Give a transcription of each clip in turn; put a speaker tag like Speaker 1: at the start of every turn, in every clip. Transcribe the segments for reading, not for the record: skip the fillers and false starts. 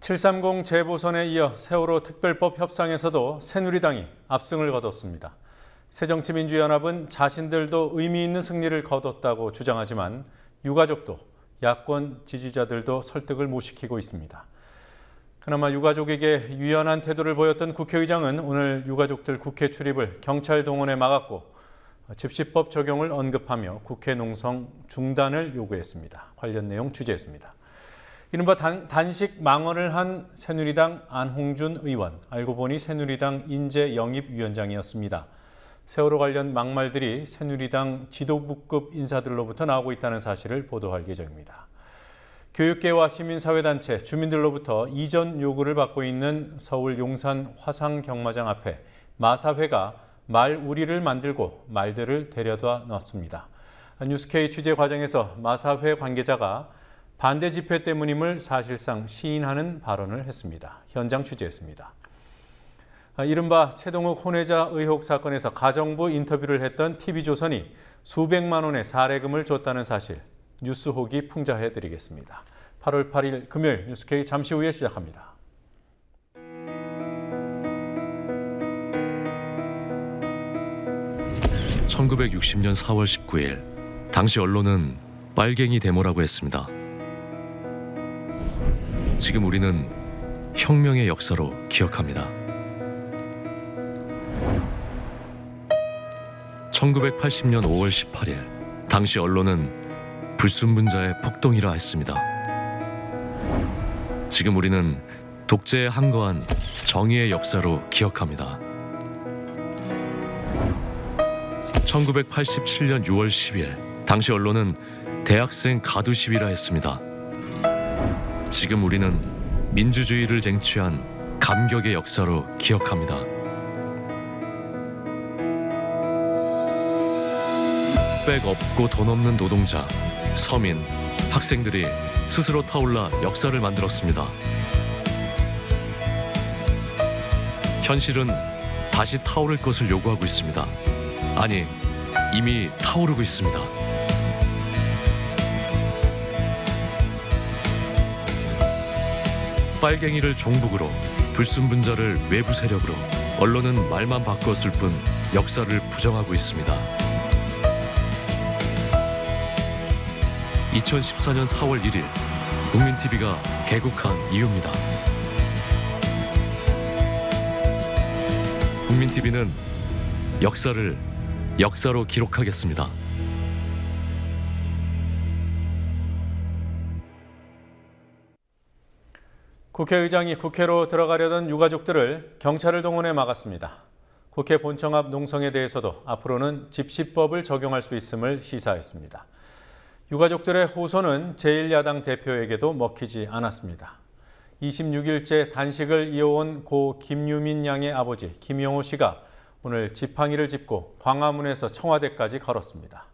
Speaker 1: 730 재보선에 이어 세월호 특별법 협상에서도 새누리당이 압승을 거뒀습니다. 새정치민주연합은 자신들도 의미 있는 승리를 거뒀다고 주장하지만 유가족도 야권 지지자들도 설득을 못 시키고 있습니다. 그나마 유가족에게 유연한 태도를 보였던 국회의장은 오늘 유가족들 국회 출입을 경찰 동원에 막았고 집시법 적용을 언급하며 국회 농성 중단을 요구했습니다. 관련 내용 취재했습니다. 이른바 단식 망언을 한 새누리당 안홍준 의원, 알고 보니 새누리당 인재영입위원장이었습니다. 세월호 관련 막말들이 새누리당 지도부급 인사들로부터 나오고 있다는 사실을 보도할 예정입니다. 교육계와 시민사회단체, 주민들로부터 이전 요구를 받고 있는 서울 용산 화상경마장 앞에 마사회가 말우리를 만들고 말들을 데려다 놨습니다. 뉴스K 취재 과정에서 마사회 관계자가 반대 집회 때문임을 사실상 시인하는 발언을 했습니다. 현장 취재했습니다. 이른바 최동욱 혼외자 의혹 사건에서 가정부 인터뷰를 했던 TV조선이 수백만 원의 사례금을 줬다는 사실, 뉴스 호기 풍자해드리겠습니다. 8월 8일 금요일 뉴스K 잠시 후에 시작합니다.
Speaker 2: (1960년 4월 19일) 당시 언론은 빨갱이 데모라고 했습니다. 지금 우리는 혁명의 역사로 기억합니다. 1980년 5월 18일 당시 언론은 불순분자의 폭동이라 했습니다. 지금 우리는 독재에 항거한 정의의 역사로 기억합니다. 1987년 6월 10일 당시 언론은 대학생 가두 시위라 했습니다. 지금 우리는 민주주의를 쟁취한 감격의 역사로 기억합니다. 백 없고 돈 없는 노동자, 서민, 학생들이 스스로 타올라 역사를 만들었습니다. 현실은 다시 타오를 것을 요구하고 있습니다. 아니, 이미 타오르고 있습니다. 빨갱이를 종북으로, 불순분자를 외부 세력으로, 언론은 말만 바꿨을 뿐 역사를 부정하고 있습니다. 2014년 4월 1일 국민TV가 개국한 이유입니다. 국민TV는 역사를 역사로 기록하겠습니다.
Speaker 1: 국회의장이 국회로 들어가려던 유가족들을 경찰을 동원해 막았습니다. 국회 본청 앞 농성에 대해서도 앞으로는 집시법을 적용할 수 있음을 시사했습니다. 유가족들의 호소는 제1야당 대표에게도 먹히지 않았습니다. 26일째 단식을 이어온 고 김유민 양의 아버지 김영호 씨가 오늘 지팡이를 짚고 광화문에서 청와대까지 걸었습니다.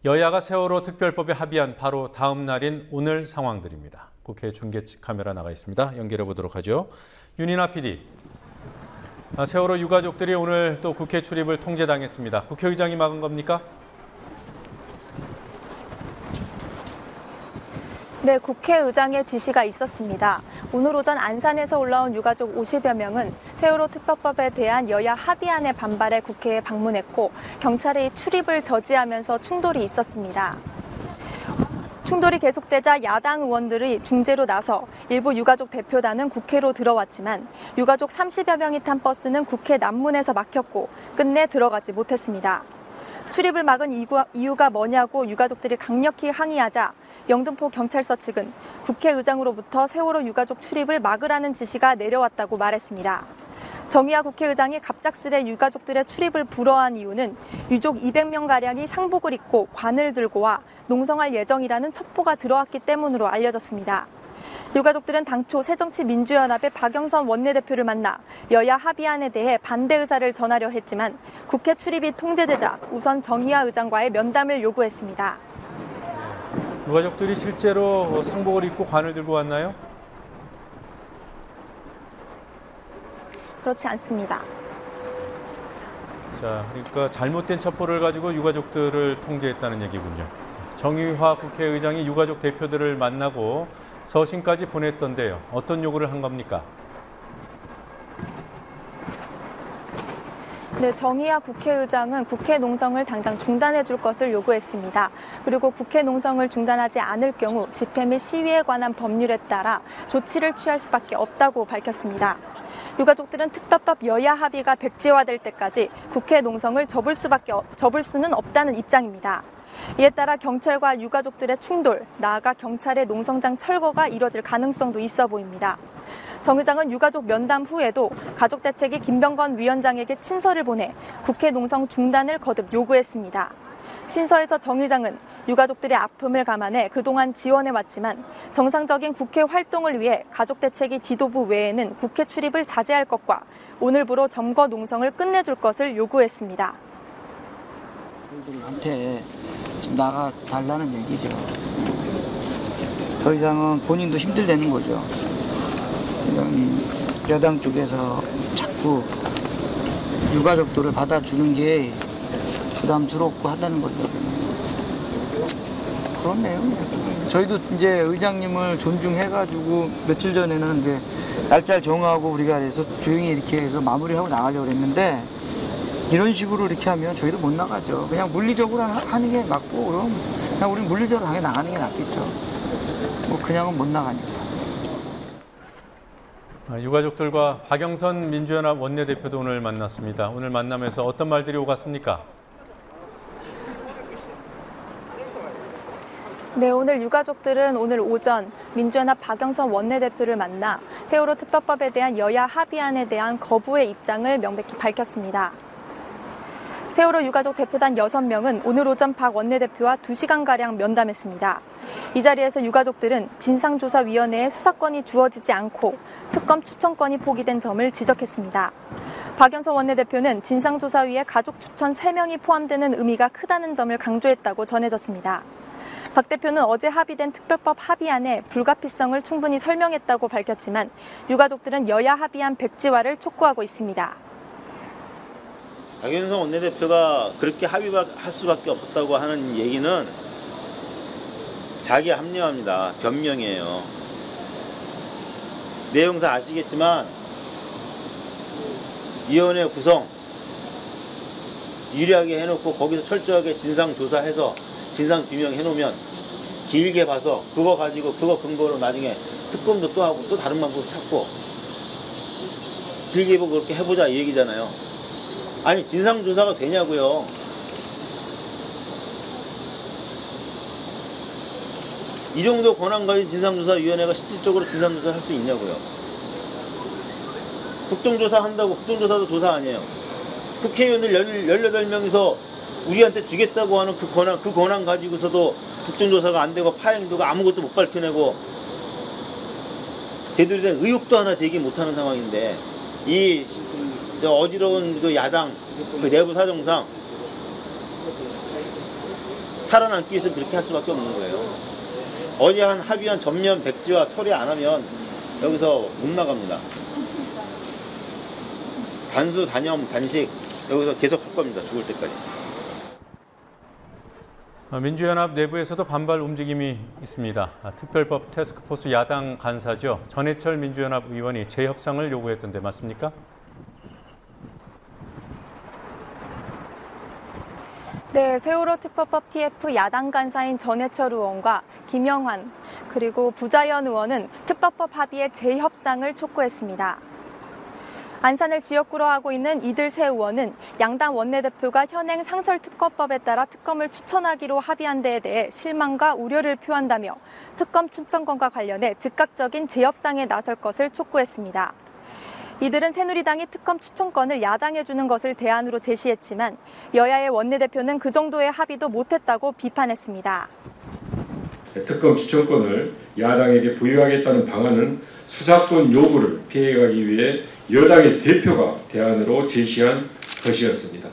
Speaker 1: 여야가 세월호 특별법에 합의한 바로 다음 날인 오늘 상황들입니다. 국회 중계 카메라 나가 있습니다. 연결해 보도록 하죠. 윤이나 PD. 세월호 유가족들이 오늘 또 국회 출입을 통제당했습니다. 국회의장이 막은 겁니까?
Speaker 3: 네, 국회의장의 지시가 있었습니다. 오늘 오전 안산에서 올라온 유가족 50여 명은 세월호 특별법에 대한 여야 합의안에 반발해 국회에 방문했고 경찰이 출입을 저지하면서 충돌이 있었습니다. 충돌이 계속되자 야당 의원들이 중재로 나서 일부 유가족 대표단은 국회로 들어왔지만 유가족 30여 명이 탄 버스는 국회 남문에서 막혔고 끝내 들어가지 못했습니다. 출입을 막은 이유가 뭐냐고 유가족들이 강력히 항의하자 영등포 경찰서 측은 국회의장으로부터 세월호 유가족 출입을 막으라는 지시가 내려왔다고 말했습니다. 정의화 국회의장이 갑작스레 유가족들의 출입을 불허한 이유는 유족 200명가량이 상복을 입고 관을 들고 와 농성할 예정이라는 첩보가 들어왔기 때문으로 알려졌습니다. 유가족들은 당초 새정치민주연합의 박영선 원내대표를 만나 여야 합의안에 대해 반대 의사를 전하려 했지만 국회 출입이 통제되자 우선 정의화 의장과의 면담을 요구했습니다.
Speaker 1: 유가족들이 실제로 상복을 입고 관을 들고 왔나요?
Speaker 3: 그렇지 않습니다.
Speaker 1: 자, 그러니까 잘못된 첩보를 가지고 유가족들을 통제했다는 얘기군요. 정의화 국회의장이 유가족 대표들을 만나고 서신까지 보냈던데요. 어떤 요구를 한 겁니까?
Speaker 3: 네, 정의화 국회의장은 국회 농성을 당장 중단해 줄 것을 요구했습니다. 그리고 국회 농성을 중단하지 않을 경우 집회 및 시위에 관한 법률에 따라 조치를 취할 수밖에 없다고 밝혔습니다. 유가족들은 특별법 여야 합의가 백지화될 때까지 국회 농성을 접을 수는 없다는 입장입니다. 이에 따라 경찰과 유가족들의 충돌, 나아가 경찰의 농성장 철거가 이뤄질 가능성도 있어 보입니다. 정 의장은 유가족 면담 후에도 가족대책위 김병건 위원장에게 친서를 보내 국회 농성 중단을 거듭 요구했습니다. 친서에서 정 의장은 유가족들의 아픔을 감안해 그동안 지원해왔지만 정상적인 국회 활동을 위해 가족대책위 지도부 외에는 국회 출입을 자제할 것과 오늘부로 점거 농성을 끝내줄 것을 요구했습니다.
Speaker 4: 한테 지금 나가 달라는 얘기죠. 더 이상은 본인도 힘들다는 거죠. 여당 쪽에서 자꾸 유가족들을 받아주는 게 부담스럽고 하다는 거죠. 그렇네요. 저희도 이제 의장님을 존중해가지고 며칠 전에는 이제 날짜를 정하고 우리가 그래서 조용히 이렇게 해서 마무리하고 나가려고 했는데 이런 식으로 이렇게 하면 저희도 못 나가죠. 그냥 물리적으로 하는 게 맞고 그럼 그냥 우리 물리적으로 당연히 나가는 게 낫겠죠. 뭐 그냥은 못 나가니까.
Speaker 1: 유가족들과 박영선 민주연합 원내대표도 오늘 만났습니다. 오늘 만남에서 어떤 말들이 오갔습니까?
Speaker 3: 네, 오늘 유가족들은 오늘 오전 민주연합 박영선 원내대표를 만나 세월호 특별법에 대한 여야 합의안에 대한 거부의 입장을 명백히 밝혔습니다. 세월호 유가족 대표단 6명은 오늘 오전 박 원내대표와 2시간가량 면담했습니다. 이 자리에서 유가족들은 진상조사위원회에 수사권이 주어지지 않고 특검 추천권이 포기된 점을 지적했습니다. 박영선 원내대표는 진상조사위에 가족 추천 3명이 포함되는 의미가 크다는 점을 강조했다고 전해졌습니다. 박 대표는 어제 합의된 특별법 합의안의 불가피성을 충분히 설명했다고 밝혔지만 유가족들은 여야 합의안 백지화를 촉구하고 있습니다.
Speaker 5: 박영선 원내대표가 그렇게 합의할 수밖에 없었다고 하는 얘기는 자기 합리화입니다. 변명이에요. 내용 다 아시겠지만 위원회 구성 유리하게 해놓고 거기서 철저하게 진상조사해서 진상규명 해놓으면 길게 봐서 그거 가지고 그거 근거로 나중에 특검도 또 하고 또 다른 방법 찾고 길게 보고 그렇게 해보자 이 얘기잖아요. 아니 진상조사가 되냐고요. 이 정도 권한 가진 진상조사위원회가 실질적으로 진상조사를 할 수 있냐고요. 국정조사 한다고 국정조사도 조사 아니에요. 국회의원들 18명이서 우리한테 주겠다고 하는 그 권한 가지고서도 국정조사가 안 되고 파행되고 아무것도 못 밝혀내고 제대로 된 의혹도 하나 제기 못하는 상황인데 이 어지러운 그 야당 그 내부 사정상 살아남기 위해서 그렇게 할 수밖에 없는 거예요. 어제 한 합의한 전면 백지화 처리 안 하면 여기서 못 나갑니다. 단수, 단염, 단식 여기서 계속 할 겁니다. 죽을 때까지.
Speaker 1: 민주연합 내부에서도 반발 움직임이 있습니다. 특별법 태스크포스 야당 간사죠. 전해철 민주연합 의원이 재협상을 요구했던데 맞습니까?
Speaker 3: 네, 세월호 특별법 TF 야당 간사인 전해철 의원과 김영환 그리고 부자연 의원은 특별법 합의의 재협상을 촉구했습니다. 안산을 지역구로 하고 있는 이들 세 의원은 양당 원내대표가 현행 상설특검법에 따라 특검을 추천하기로 합의한 데에 대해 실망과 우려를 표한다며 특검 추천권과 관련해 즉각적인 재협상에 나설 것을 촉구했습니다. 이들은 새누리당이 특검 추천권을 야당에 주는 것을 대안으로 제시했지만 여야의 원내대표는 그 정도의 합의도 못했다고 비판했습니다.
Speaker 6: 특검 추천권을 야당에게 부여하겠다는 방안은 수사권 요구를 피해가기 위해 여당의 대표가 대안으로 제시한 것이었습니다.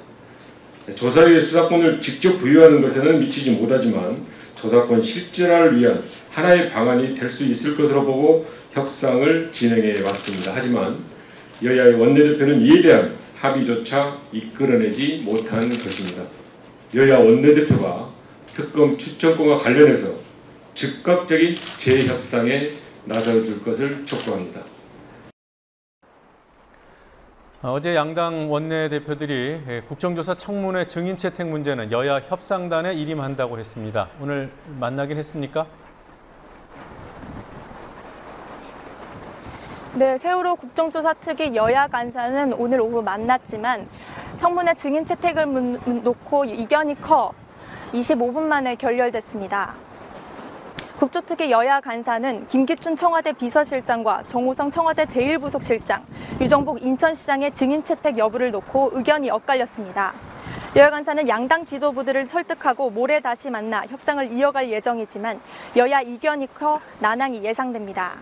Speaker 6: 조사위의 수사권을 직접 부여하는 것에는 미치지 못하지만 조사권 실질화를 위한 하나의 방안이 될 수 있을 것으로 보고 협상을 진행해 왔습니다. 하지만 여야의 원내대표는 이에 대한 합의조차 이끌어내지 못한 것입니다. 여야 원내대표가 특검 추천권과 관련해서 즉각적인 재협상에 나서줄 것을 촉구합니다.
Speaker 1: 어제 양당 원내대표들이 국정조사 청문회 증인 채택 문제는 여야 협상단에 일임한다고 했습니다. 오늘 만나긴 했습니까?
Speaker 3: 네, 세월호 국정조사 특위 여야 간사는 오늘 오후 만났지만 청문회 증인 채택을 놓고 이견이 커 25분 만에 결렬됐습니다. 국조특위 여야 간사는 김기춘 청와대 비서실장과 정호성 청와대 제1부속실장, 유정복 인천시장의 증인 채택 여부를 놓고 의견이 엇갈렸습니다. 여야 간사는 양당 지도부들을 설득하고 모레 다시 만나 협상을 이어갈 예정이지만 여야 이견이 커 난항이 예상됩니다.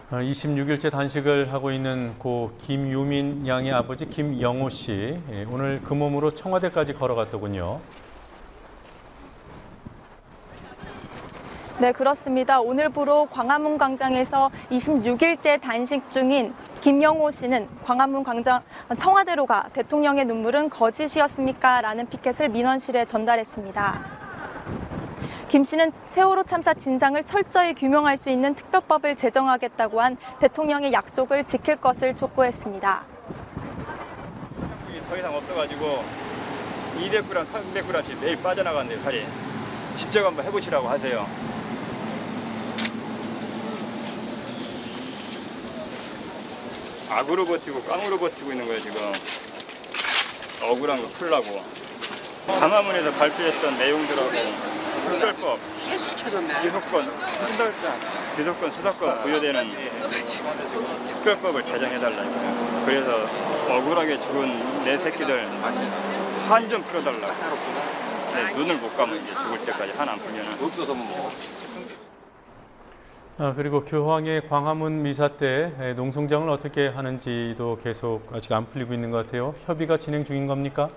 Speaker 1: 26일째 단식을 하고 있는 고 김유민 양의 아버지 김영호 씨, 오늘 그 몸으로 청와대까지 걸어갔더군요.
Speaker 3: 네, 그렇습니다. 오늘부로 광화문 광장에서 26일째 단식 중인 김영호 씨는 광화문 광장 청와대로 가 대통령의 눈물은 거짓이었습니까? 라는 피켓을 민원실에 전달했습니다. 김 씨는 세월호 참사 진상을 철저히 규명할 수 있는 특별법을 제정하겠다고 한 대통령의 약속을 지킬 것을 촉구했습니다.
Speaker 7: 더 이상 없어가지고 200g, 300g씩 매일 빠져나가는데 살이 직접 한번 해보시라고 하세요. 악으로 버티고 깡으로 버티고 있는 거예요 지금. 억울한 거 풀라고. 광화문에서 발표했던 내용들하고 특별법, 기소권, 수사권 부여되는 특별법을 제정해달라고. 그래서 억울하게 죽은 내 새끼들 한 좀 풀어달라고. 내 눈을 못 감으면 이제 죽을 때까지 한 안 풀면은.
Speaker 1: 그리고 교황의 광화문 미사 때 농성장을 어떻게 하는지도 계속 아직 안 풀리고 있는 것 같아요. 협의가 진행 중인 겁니까?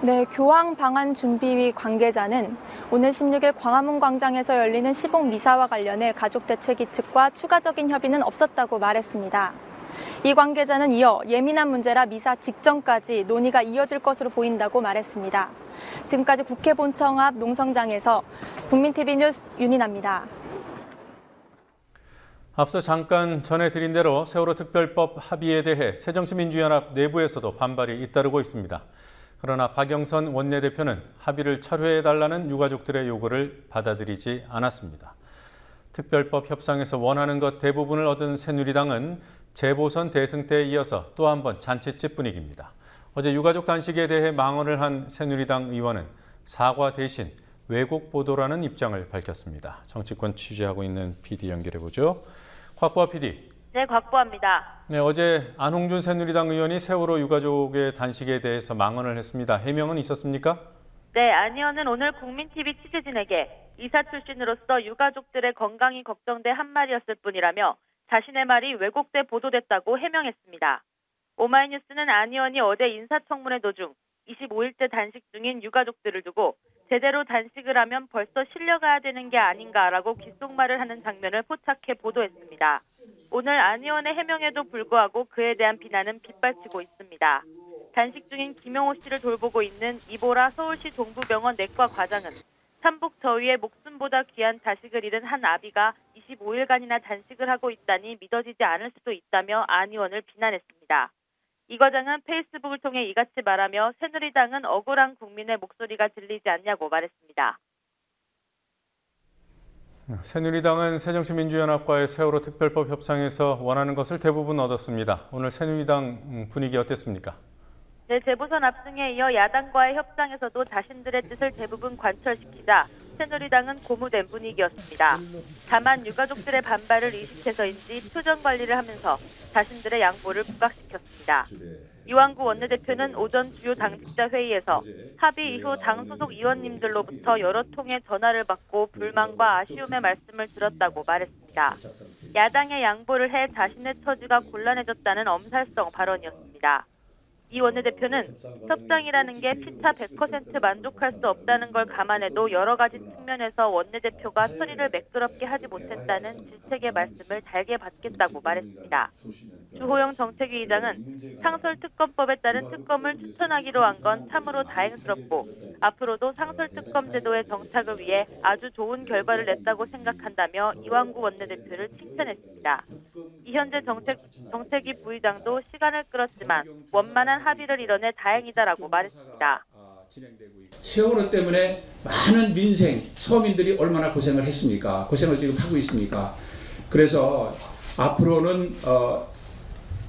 Speaker 3: 네, 교황 방한 준비위 관계자는 오늘 16일 광화문 광장에서 열리는 시복 미사와 관련해 가족 대책위 측과 추가적인 협의는 없었다고 말했습니다. 이 관계자는 이어 예민한 문제라 미사 직전까지 논의가 이어질 것으로 보인다고 말했습니다. 지금까지 국회 본청 앞 농성장에서 국민TV 뉴스 윤인아입니다.
Speaker 1: 앞서 잠깐 전해드린 대로 세월호 특별법 합의에 대해 새정치민주연합 내부에서도 반발이 잇따르고 있습니다. 그러나 박영선 원내대표는 합의를 철회해달라는 유가족들의 요구를 받아들이지 않았습니다. 특별법 협상에서 원하는 것 대부분을 얻은 새누리당은 재보선 대승 때에 이어서 또 한 번 잔치집 분위기입니다. 어제 유가족 단식에 대해 망언을 한 새누리당 의원은 사과 대신 왜곡 보도라는 입장을 밝혔습니다. 정치권 취재하고 있는 PD 연결해보죠. 곽보아 PD.
Speaker 8: 네, 곽보아입니다.
Speaker 1: 네, 어제 안홍준 새누리당 의원이 세월호 유가족의 단식에 대해서 망언을 했습니다. 해명은 있었습니까?
Speaker 8: 네, 안 의원은 오늘 국민TV 취재진에게 이사 출신으로서 유가족들의 건강이 걱정돼 한 말이었을 뿐이라며 자신의 말이 왜곡돼 보도됐다고 해명했습니다. 오마이뉴스는 안 의원이 어제 인사청문회 도중 25일째 단식 중인 유가족들을 두고 제대로 단식을 하면 벌써 실려가야 되는 게 아닌가라고 귓속말을 하는 장면을 포착해 보도했습니다. 오늘 안 의원의 해명에도 불구하고 그에 대한 비난은 빗발치고 있습니다. 단식 중인 김영호 씨를 돌보고 있는 이보라 서울시 동부병원 내과 과장은 삼복 저위에 목숨보다 귀한 자식을 잃은 한 아비가 25일간이나 단식을 하고 있다니 믿어지지 않을 수도 있다며 안 의원을 비난했습니다. 이 과장은 페이스북을 통해 이같이 말하며 새누리당은 억울한 국민의 목소리가 들리지 않냐고 말했습니다.
Speaker 1: 새누리당은 새정치민주연합과의 세월호 특별법 협상에서 원하는 것을 대부분 얻었습니다. 오늘 새누리당 분위기 어땠습니까?
Speaker 8: 네, 재보선 압승에 이어 야당과의 협상에서도 자신들의 뜻을 대부분 관철시키자 새누리당은 고무된 분위기였습니다. 다만 유가족들의 반발을 의식해서인지 표정 관리를 하면서 자신들의 양보를 부각시켰습니다. 이완구 원내대표는 오전 주요 당직자 회의에서 합의 이후 당 소속 의원님들로부터 여러 통의 전화를 받고 불만과 아쉬움의 말씀을 들었다고 말했습니다. 야당의 양보를 해 자신의 처지가 곤란해졌다는 엄살성 발언이었습니다. 이 원내대표는 협상이라는 게 피차 100% 만족할 수 없다는 걸 감안해도 여러 가지 측면에서 원내대표가 처리를 매끄럽게 하지 못했다는 질책의 말씀을 달게 받겠다고 말했습니다. 주호영 정책위 의장은 상설특검법에 따른 특검을 추천하기로 한 건 참으로 다행스럽고 앞으로도 상설특검 제도의 정착을 위해 아주 좋은 결과를 냈다고 생각한다며 이완구 원내대표를 칭찬했습니다. 이현재 정책위 부의장도 시간을 끌었지만 원만한 합의를 이뤄내 다행이다라고 말했습니다.
Speaker 9: 세월호 때문에 많은 민생, 서민들이 얼마나 고생을 했습니까? 고생을 지금 하고 있습니까? 그래서 앞으로는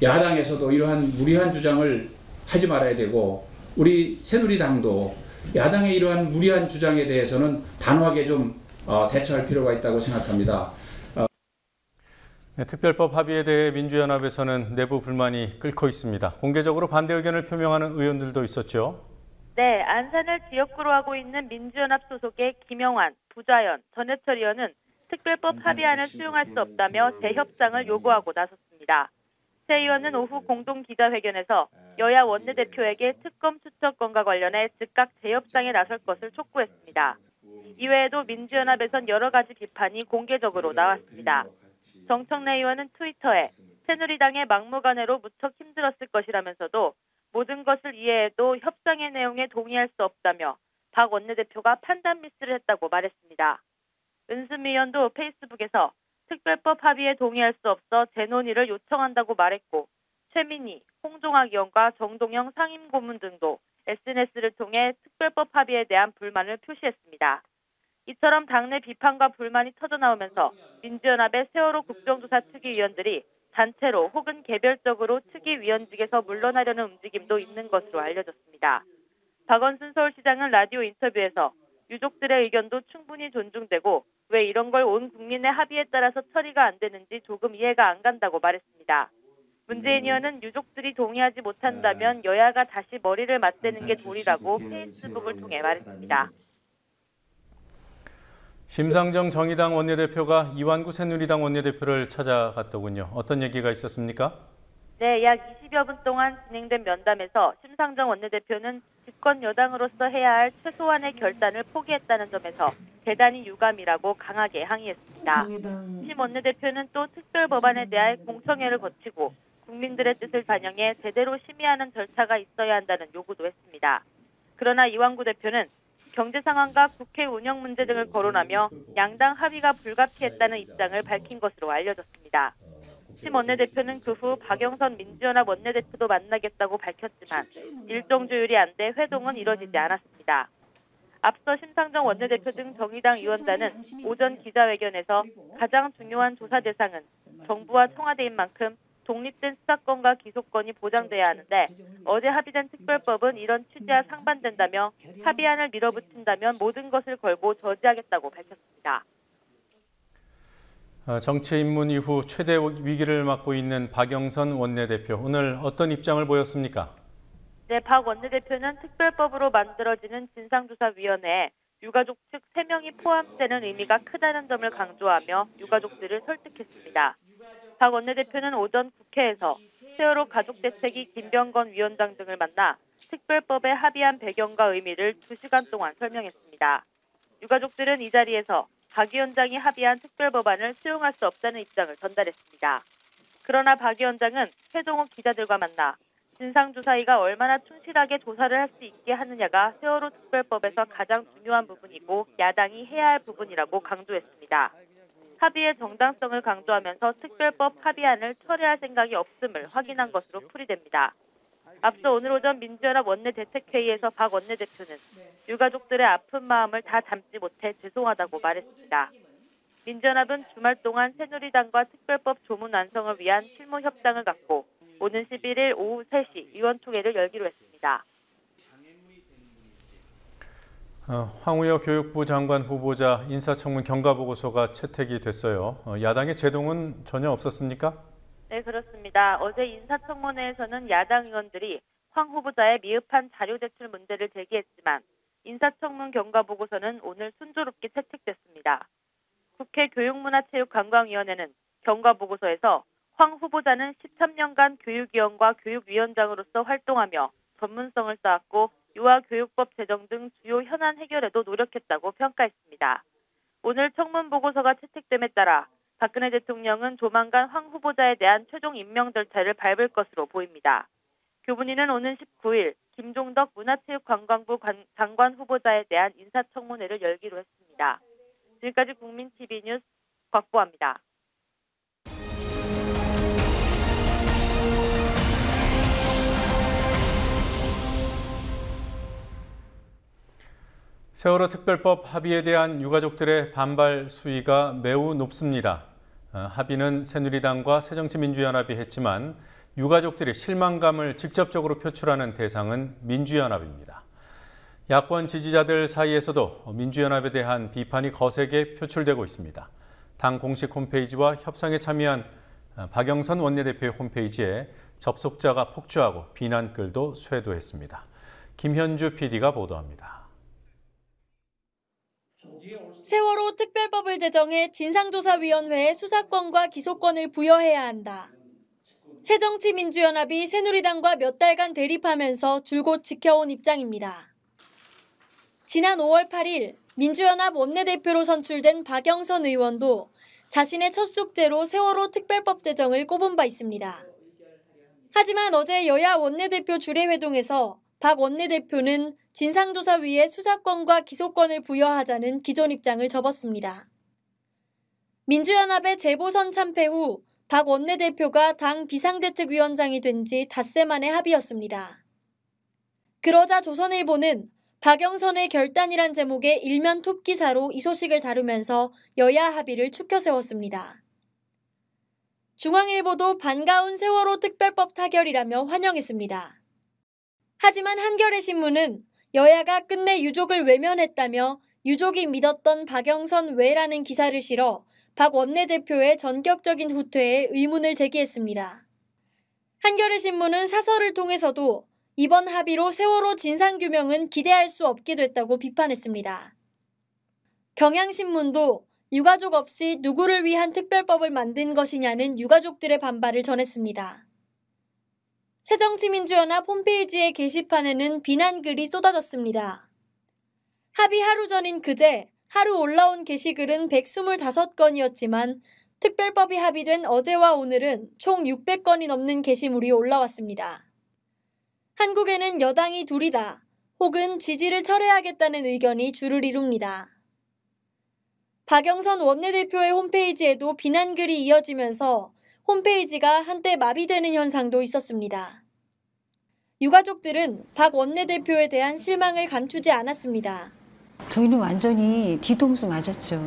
Speaker 9: 야당에서도 이러한 무리한 주장을 하지 말아야 되고 우리 새누리당도 야당의 이러한 무리한 주장에 대해서는 단호하게 좀 대처할 필요가 있다고 생각합니다.
Speaker 1: 네, 특별법 합의에 대해 민주연합에서는 내부 불만이 끓고 있습니다. 공개적으로 반대 의견을 표명하는 의원들도 있었죠.
Speaker 8: 네, 안산을 지역구로 하고 있는 민주연합 소속의 김영환, 부자연, 전해철 의원은 특별법 합의안을 수용할 수 없다며 재협상을 요구하고 나섰습니다. 새 의원은 오후 공동 기자회견에서 여야 원내대표에게 특검 추천권과 관련해 즉각 재협상에 나설 것을 촉구했습니다. 이외에도 민주연합에선 여러 가지 비판이 공개적으로 나왔습니다. 정청래 의원은 트위터에 새누리당의 막무가내로 무척 힘들었을 것이라면서도 모든 것을 이해해도 협상의 내용에 동의할 수 없다며 박 원내대표가 판단 미스를 했다고 말했습니다. 은수미 의원도 페이스북에서 특별법 합의에 동의할 수 없어 재논의를 요청한다고 말했고 최민희, 홍종학 의원과 정동영 상임고문 등도 SNS를 통해 특별법 합의에 대한 불만을 표시했습니다. 이처럼 당내 비판과 불만이 터져나오면서 민주연합의 세월호 국정조사 특위위원들이 단체로 혹은 개별적으로 특위위원직에서 물러나려는 움직임도 있는 것으로 알려졌습니다. 박원순 서울시장은 라디오 인터뷰에서 유족들의 의견도 충분히 존중되고 왜 이런 걸 온 국민의 합의에 따라서 처리가 안 되는지 조금 이해가 안 간다고 말했습니다. 문재인 의원은 유족들이 동의하지 못한다면 여야가 다시 머리를 맞대는 게 도리라고 페이스북을 통해 말했습니다.
Speaker 1: 심상정 정의당 원내대표가 이완구 새누리당 원내대표를 찾아갔더군요. 어떤 얘기가 있었습니까?
Speaker 8: 네, 약 20여 분 동안 진행된 면담에서 심상정 원내대표는 집권 여당으로서 해야 할 최소한의 결단을 포기했다는 점에서 대단히 유감이라고 강하게 항의했습니다. 심 원내대표는 또 특별법안에 대해 공청회를 거치고 국민들의 뜻을 반영해 제대로 심의하는 절차가 있어야 한다는 요구도 했습니다. 그러나 이완구 대표는 경제 상황과 국회 운영 문제 등을 거론하며 양당 합의가 불가피했다는 입장을 밝힌 것으로 알려졌습니다. 심 원내대표는 그 후 박영선 민주연합 원내대표도 만나겠다고 밝혔지만 일정 조율이 안 돼 회동은 이뤄지지 않았습니다. 앞서 심상정 원내대표 등 정의당 의원단은 오전 기자회견에서 가장 중요한 조사 대상은 정부와 청와대인 만큼 독립된 수사권과 기소권이 보장돼야 하는데 어제 합의된 특별법은 이런 취지와 상반된다며 합의안을 밀어붙인다면 모든 것을 걸고 저지하겠다고 밝혔습니다.
Speaker 1: 정치 입문 이후 최대 위기를 맞고 있는 박영선 원내대표, 오늘 어떤 입장을 보였습니까?
Speaker 8: 네, 박 원내대표는 특별법으로 만들어지는 진상조사위원회에 유가족 측 3명이 포함되는 의미가 크다는 점을 강조하며 유가족들을 설득했습니다. 박 원내대표는 오전 국회에서 세월호 가족대책위 김병건 위원장 등을 만나 특별법에 합의한 배경과 의미를 2시간 동안 설명했습니다. 유가족들은 이 자리에서 박 위원장이 합의한 특별법안을 수용할 수 없다는 입장을 전달했습니다. 그러나 박 위원장은 회동 후 기자들과 만나 진상조사위가 얼마나 충실하게 조사를 할 수 있게 하느냐가 세월호 특별법에서 가장 중요한 부분이고 야당이 해야 할 부분이라고 강조했습니다. 합의의 정당성을 강조하면서 특별법 합의안을 철회할 생각이 없음을 확인한 것으로 풀이됩니다. 앞서 오늘 오전 민주연합 원내대책회의에서 박 원내대표는 유가족들의 아픈 마음을 다 담지 못해 죄송하다고 말했습니다. 민주연합은 주말 동안 새누리당과 특별법 조문 완성을 위한 실무 협상을 갖고 오는 11일 오후 3시 위원총회를 열기로 했습니다.
Speaker 1: 황우여 교육부 장관 후보자 인사청문 경과보고서가 채택이 됐어요. 야당의 제동은 전혀 없었습니까?
Speaker 8: 네, 그렇습니다. 어제 인사청문회에서는 야당 의원들이 황 후보자의 미흡한 자료 제출 문제를 제기했지만 인사청문 경과보고서는 오늘 순조롭게 채택됐습니다. 국회 교육문화체육관광위원회는 경과보고서에서 황 후보자는 13년간 교육위원과 교육위원장으로서 활동하며 전문성을 쌓았고 유아교육법 제정 등 주요 현안 해결에도 노력했다고 평가했습니다. 오늘 청문 보고서가 채택됨에 따라 박근혜 대통령은 조만간 황 후보자에 대한 최종 임명 절차를 밟을 것으로 보입니다. 교문위는 오는 19일 김종덕 문화체육관광부 장관 후보자에 대한 인사청문회를 열기로 했습니다. 지금까지 국민TV 뉴스 곽보아입니다.
Speaker 1: 세월호 특별법 합의에 대한 유가족들의 반발 수위가 매우 높습니다. 합의는 새누리당과 새정치민주연합이 했지만 유가족들이 실망감을 직접적으로 표출하는 대상은 민주연합입니다. 야권 지지자들 사이에서도 민주연합에 대한 비판이 거세게 표출되고 있습니다. 당 공식 홈페이지와 협상에 참여한 박영선 원내대표의 홈페이지에 접속자가 폭주하고 비난글도 쇄도했습니다. 김현주 PD가 보도합니다.
Speaker 10: 세월호 특별법을 제정해 진상조사위원회에 수사권과 기소권을 부여해야 한다. 새정치민주연합이 새누리당과 몇 달간 대립하면서 줄곧 지켜온 입장입니다. 지난 5월 8일 민주연합 원내대표로 선출된 박영선 의원도 자신의 첫 숙제로 세월호 특별법 제정을 꼽은 바 있습니다. 하지만 어제 여야 원내대표 주례회동에서 박 원내대표는 진상조사위에 수사권과 기소권을 부여하자는 기존 입장을 접었습니다. 민주연합의 재보선 참패 후 박 원내대표가 당 비상대책위원장이 된 지 닷새 만의 합의였습니다. 그러자 조선일보는 박영선의 결단이란 제목의 일면 톱 기사로 이 소식을 다루면서 여야 합의를 추켜 세웠습니다. 중앙일보도 반가운 세월호 특별법 타결이라며 환영했습니다. 하지만 한겨레 신문은 여야가 끝내 유족을 외면했다며 유족이 믿었던 박영선 외라는 기사를 실어 박 원내대표의 전격적인 후퇴에 의문을 제기했습니다. 한겨레 신문은 사설을 통해서도 이번 합의로 세월호 진상규명은 기대할 수 없게 됐다고 비판했습니다. 경향신문도 유가족 없이 누구를 위한 특별법을 만든 것이냐는 유가족들의 반발을 전했습니다. 새정치민주연합 홈페이지의 게시판에는 비난글이 쏟아졌습니다. 합의 하루 전인 그제 하루 올라온 게시글은 125건이었지만 특별법이 합의된 어제와 오늘은 총 600건이 넘는 게시물이 올라왔습니다. 한국에는 여당이 둘이다 혹은 지지를 철회하겠다는 의견이 주를 이룹니다. 박영선 원내대표의 홈페이지에도 비난글이 이어지면서 홈페이지가 한때 마비되는 현상도 있었습니다. 유가족들은 박 원내대표에 대한 실망을 감추지 않았습니다.
Speaker 11: 저희는 완전히 뒤통수 맞았죠.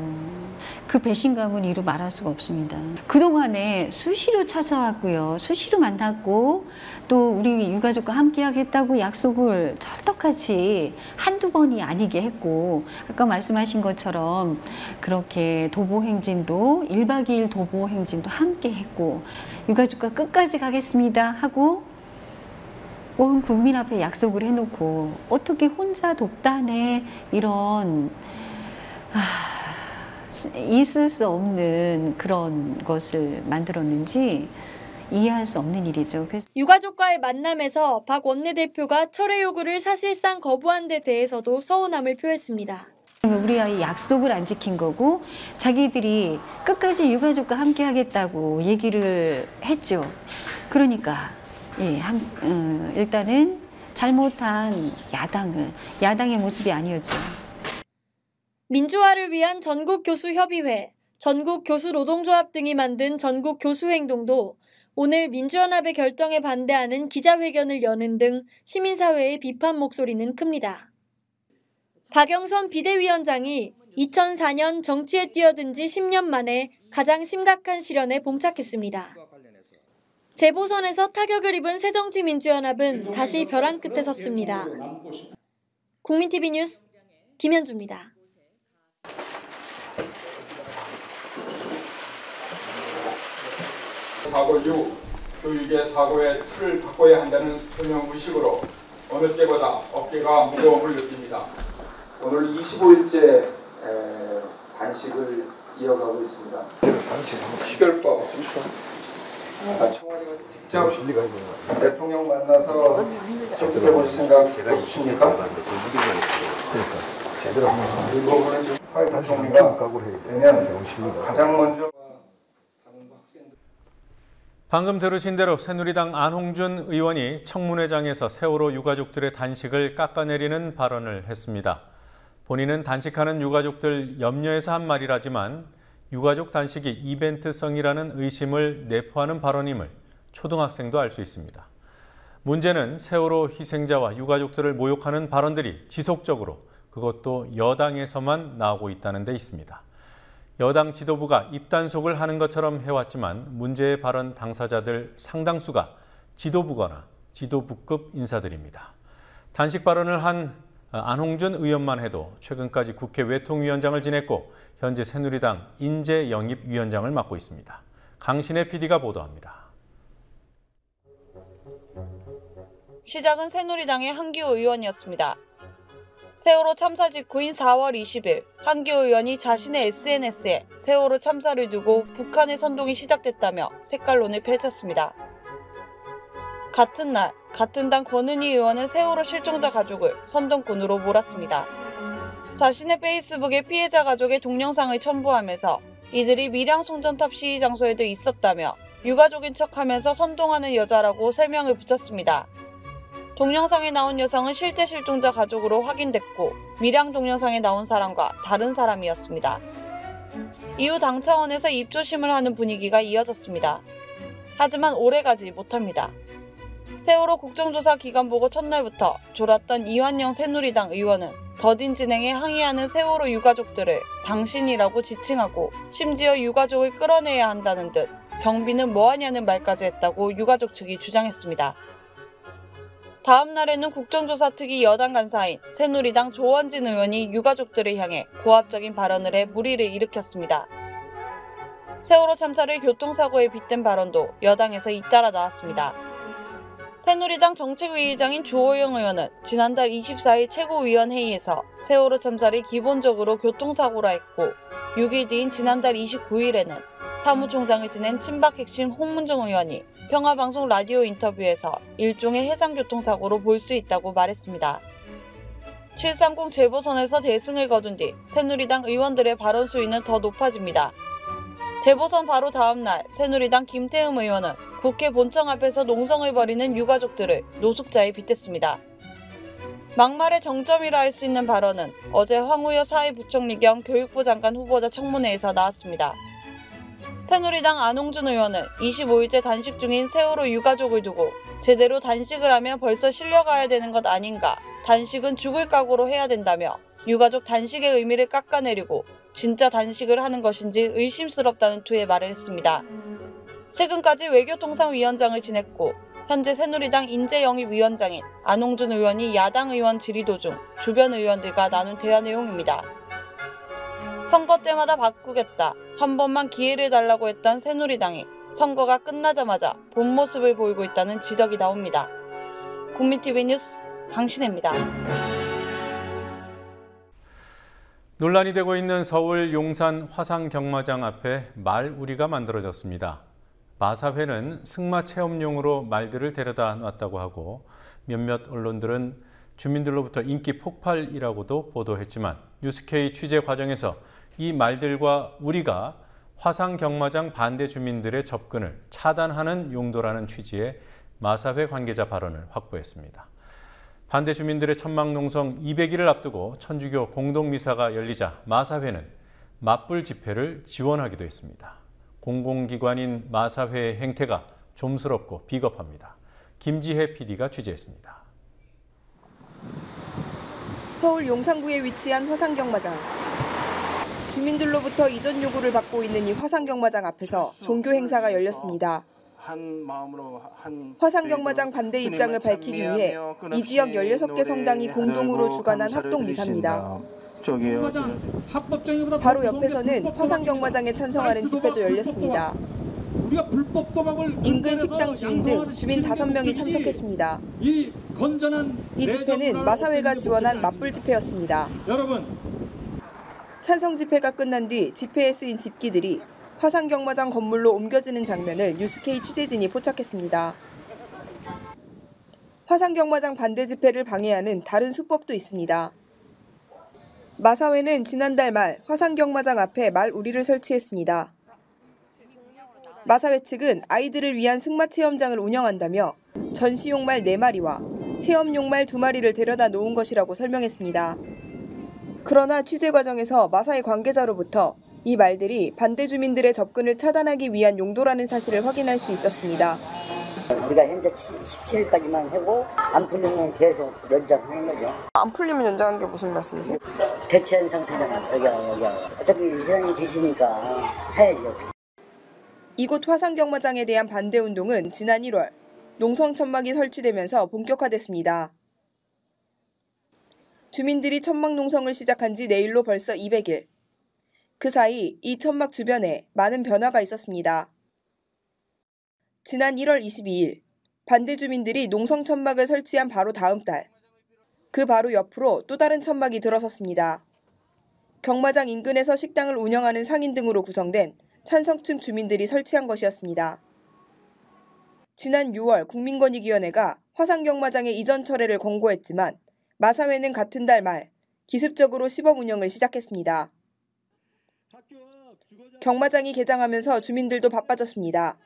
Speaker 11: 그 배신감은 이루 말할 수가 없습니다. 그동안에 수시로 찾아왔고요. 수시로 만났고 또 우리 유가족과 함께 하겠다고 약속을 찰떡같이 한두 번이 아니게 했고 아까 말씀하신 것처럼 그렇게 도보행진도 1박 2일 도보행진도 함께 했고 유가족과 끝까지 가겠습니다 하고 온 국민 앞에 약속을 해놓고 어떻게 혼자 독단에 이런 있을 수 없는 그런 것을 만들었는지 이해할 수 없는 일이죠.
Speaker 10: 유가족과의 만남에서 박 원내대표가 철회 요구를 사실상 거부한 데 대해서도 서운함을 표했습니다.
Speaker 11: 우리 아이 약속을 안 지킨 거고 자기들이 끝까지 유가족과 함께 하겠다고 얘기를 했죠. 그러니까 일단은 잘못한 야당의 모습이 아니었죠.
Speaker 10: 민주화를 위한 전국교수협의회, 전국교수노동조합 등이 만든 전국교수행동도 오늘 민주연합의 결정에 반대하는 기자회견을 여는 등 시민사회의 비판 목소리는 큽니다. 박영선 비대위원장이 2004년 정치에 뛰어든 지 10년 만에 가장 심각한 시련에 봉착했습니다. 재보선에서 타격을 입은 새정치민주연합은 다시 벼랑 끝에 섰습니다. 국민TV 뉴스 김현주입니다.
Speaker 12: 사고 이후 교육의 사고의 틀을 바꿔야 한다는 소명의식으로 어느 때보다 어깨가 무거움을 느낍니다.
Speaker 13: 오늘 25일째 단식을 이어가고 있습니다.
Speaker 12: 식별법 청와대가 직접 대통령 만나서 접촉해볼 생각 없으십니까? 이 부분은 좀 화 대통령과 되면 가장 먼저
Speaker 1: 방금 들으신 대로 새누리당 안홍준 의원이 청문회장에서 세월호 유가족들의 단식을 깎아내리는 발언을 했습니다. 본인은 단식하는 유가족들 염려해서 한 말이라지만 유가족 단식이 이벤트성이라는 의심을 내포하는 발언임을 초등학생도 알 수 있습니다. 문제는 세월호 희생자와 유가족들을 모욕하는 발언들이 지속적으로 그것도 여당에서만 나오고 있다는 데 있습니다. 여당 지도부가 입단속을 하는 것처럼 해왔지만 문제의 발언 당사자들 상당수가 지도부거나 지도부급 인사들입니다. 단식 발언을 한 안홍준 의원만 해도 최근까지 국회 외통위원장을 지냈고 현재 새누리당 인재영입위원장을 맡고 있습니다. 강신혜 PD가 보도합니다.
Speaker 14: 시작은 새누리당의 한기호 의원이었습니다. 세월호 참사 직후인 4월 20일 한기호 의원이 자신의 SNS에 세월호 참사를 두고 북한의 선동이 시작됐다며 색깔론을 펼쳤습니다. 같은 날 같은 당 권은희 의원은 세월호 실종자 가족을 선동꾼으로 몰았습니다. 자신의 페이스북에 피해자 가족의 동영상을 첨부하면서 이들이 밀양 송전탑 시위 장소에도 있었다며 유가족인 척하면서 선동하는 여자라고 세명을 붙였습니다. 동영상에 나온 여성은 실제 실종자 가족으로 확인됐고 밀양 동영상에 나온 사람과 다른 사람이었습니다. 이후 당 차원에서 입조심을 하는 분위기가 이어졌습니다. 하지만 오래가지 못합니다. 세월호 국정조사 기간 보고 첫날부터 졸았던 이완영 새누리당 의원은 더딘 진행에 항의하는 세월호 유가족들을 당신이라고 지칭하고 심지어 유가족을 끌어내야 한다는 듯 경비는 뭐하냐는 말까지 했다고 유가족 측이 주장했습니다. 다음 날에는 국정조사 특위 여당 간사인 새누리당 조원진 의원이 유가족들을 향해 고압적인 발언을 해 물의를 일으켰습니다. 세월호 참사를 교통사고에 빗댄 발언도 여당에서 잇따라 나왔습니다. 새누리당 정책위의장인 주호영 의원은 지난달 24일 최고위원회의에서 세월호 참사를 기본적으로 교통사고라 했고 6일 뒤인 지난달 29일에는 사무총장을 지낸 친박 핵심 홍문정 의원이 평화방송 라디오 인터뷰에서 일종의 해상교통사고로 볼 수 있다고 말했습니다. 730 재보선에서 대승을 거둔 뒤 새누리당 의원들의 발언 수위는 더 높아집니다. 재보선 바로 다음 날 새누리당 김태흠 의원은 국회 본청 앞에서 농성을 벌이는 유가족들을 노숙자에 빗댔습니다. 막말의 정점이라 할 수 있는 발언은 어제 황우여 사회부총리 겸 교육부 장관 후보자 청문회에서 나왔습니다. 새누리당 안홍준 의원은 25일째 단식 중인 세월호 유가족을 두고 제대로 단식을 하면 벌써 실려가야 되는 것 아닌가, 단식은 죽을 각오로 해야 된다며 유가족 단식의 의미를 깎아내리고 진짜 단식을 하는 것인지 의심스럽다는 투의 말을 했습니다. 최근까지 외교통상위원장을 지냈고 현재 새누리당 인재영입위원장인 안홍준 의원이 야당 의원 질의 도중 주변 의원들과 나눈 대화 내용입니다. 선거 때마다 바꾸겠다, 한 번만 기회를 달라고 했던 새누리당이 선거가 끝나자마자 본 모습을 보이고 있다는 지적이 나옵니다. 국민TV 뉴스 강신혜입니다.
Speaker 1: 논란이 되고 있는 서울 용산 화상경마장 앞에 말우리가 만들어졌습니다. 마사회는 승마 체험용으로 말들을 데려다 놨다고 하고 몇몇 언론들은 주민들로부터 인기 폭발이라고도 보도했지만 뉴스K 취재 과정에서 이 말들과 우리가 화상경마장 반대 주민들의 접근을 차단하는 용도라는 취지의 마사회 관계자 발언을 확보했습니다. 반대 주민들의 천막농성 200일을 앞두고 천주교 공동미사가 열리자 마사회는 맞불 집회를 지원하기도 했습니다. 공공기관인 마사회의 행태가 좀스럽고 비겁합니다. 김지혜 PD가 취재했습니다.
Speaker 15: 서울 용산구에 위치한 화상경마장. 주민들로부터 이전 요구를 받고 있는 이 화상경마장 앞에서 종교 행사가 열렸습니다. 화상경마장 반대 입장을 밝히기 위해 이 지역 16개 성당이 공동으로 주관한 합동미사입니다. 바로 옆에서는 화상경마장에 찬성하는 집회도 열렸습니다. 인근 식당 주인 등 주민 5명이 참석했습니다. 이 집회는 마사회가 지원한 맞불 집회였습니다. 찬성 집회가 끝난 뒤 집회에 쓰인 집기들이 화상경마장 건물로 옮겨지는 장면을 뉴스K 취재진이 포착했습니다. 화상경마장 반대 집회를 방해하는 다른 수법도 있습니다. 마사회는 지난달 말 화상경마장 앞에 말우리를 설치했습니다. 마사회 측은 아이들을 위한 승마 체험장을 운영한다며 전시용말 4마리와 체험용말 2마리를 데려다 놓은 것이라고 설명했습니다. 그러나 취재 과정에서 마사회 관계자로부터 이 말들이 반대 주민들의 접근을 차단하기 위한 용도라는 사실을 확인할 수 있었습니다.
Speaker 16: 우리가 현재 17일까지만 하고 안 풀리면 계속 연장하는 거죠.
Speaker 15: 안 풀리면 연장하는 게 무슨 말씀이세요?
Speaker 16: 대체한 상태잖아요. 여기야. 어차피 회장님 계시니까 해야죠.
Speaker 15: 이곳 화상경마장에 대한 반대운동은 지난 1월 농성천막이 설치되면서 본격화됐습니다. 주민들이 천막 농성을 시작한 지 내일로 벌써 200일. 그 사이 이 천막 주변에 많은 변화가 있었습니다. 지난 1월 22일 반대 주민들이 농성 천막을 설치한 바로 다음 달, 그 바로 옆으로 또 다른 천막이 들어섰습니다. 경마장 인근에서 식당을 운영하는 상인 등으로 구성된 찬성층 주민들이 설치한 것이었습니다. 지난 6월 국민권익위원회가 화상경마장의 이전 철회를 권고했지만 마사회는 같은 달 말 기습적으로 시범 운영을 시작했습니다. 경마장이 개장하면서 주민들도 바빠졌습니다.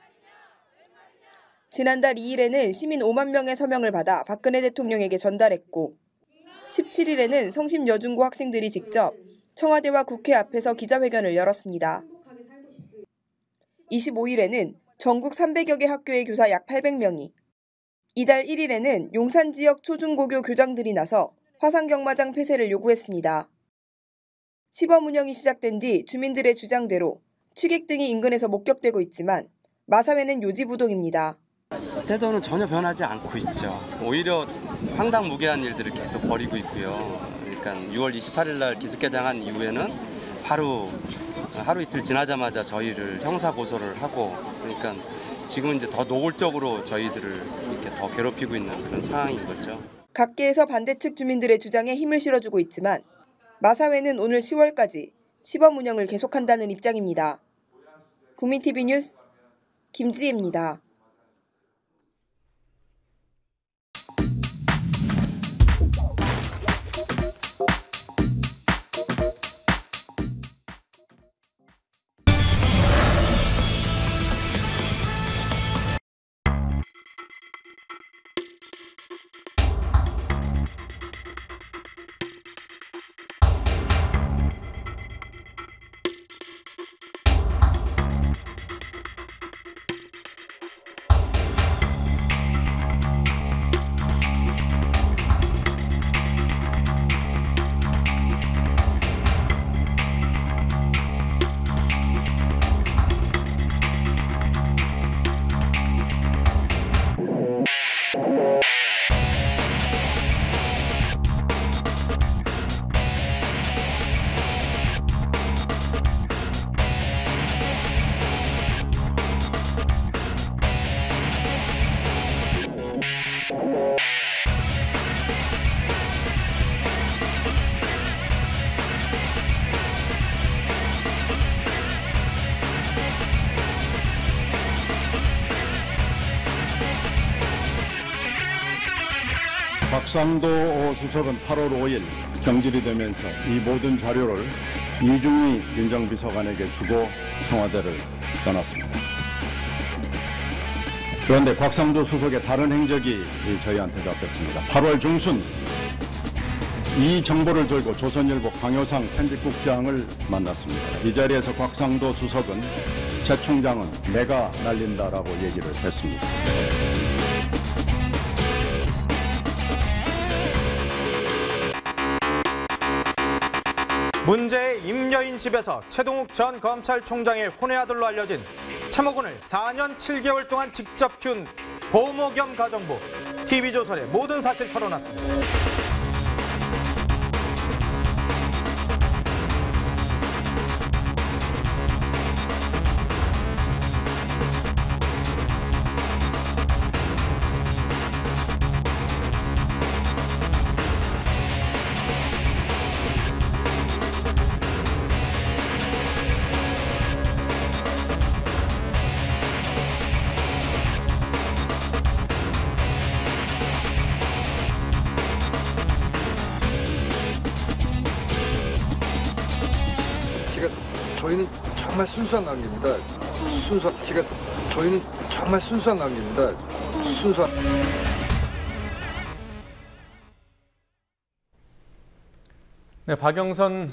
Speaker 15: 지난달 2일에는 시민 5만 명의 서명을 받아 박근혜 대통령에게 전달했고 17일에는 성심 여중고 학생들이 직접 청와대와 국회 앞에서 기자회견을 열었습니다. 25일에는 전국 300여 개 학교의 교사 약 800명이, 이달 1일에는 용산 지역 초중고교 교장들이 나서 화상경마장 폐쇄를 요구했습니다. 시범 운영이 시작된 뒤 주민들의 주장대로 취객 등이 인근에서 목격되고 있지만 마사회는 요지부동입니다.
Speaker 17: 태도는 전혀 변하지 않고 있죠. 오히려 황당무계한 일들을 계속 벌이고 있고요. 그러니까 6월 28일 날 기습 개장한 이후에는 바로 하루 이틀 지나자마자 저희를 형사 고소를 하고, 그러니까 지금은 이제 더 노골적으로 저희들을 이렇게 더 괴롭히고 있는 그런 상황인 거죠.
Speaker 15: 각계에서 반대측 주민들의 주장에 힘을 실어주고 있지만 마사회는 오늘 10월까지 시범 운영을 계속한다는 입장입니다. 국민TV 뉴스 김지혜입니다.
Speaker 18: 곽상도 수석은 8월 5일 경질이 되면서 이 모든 자료를 이중희 민정비서관에게 주고 청와대를 떠났습니다. 그런데 곽상도 수석의 다른 행적이 저희한테 잡혔습니다. 8월 중순 이 정보를 들고 조선일보 강효상 편집국장을 만났습니다. 이 자리에서 곽상도 수석은 최 총장은 내가 날린다라고 얘기를 했습니다.
Speaker 19: 문제의 임여인 집에서 최동욱 전 검찰총장의 혼외 아들로 알려진 차모군을 4년 7개월 동안 직접 키운 고모 겸 가정부, TV조선의 모든 사실 털어놨습니다.
Speaker 20: 저희는 정말 순수한 관계입니다. 저희는 정말 순수한 관계입니다. 순수한.
Speaker 1: 네, 박영선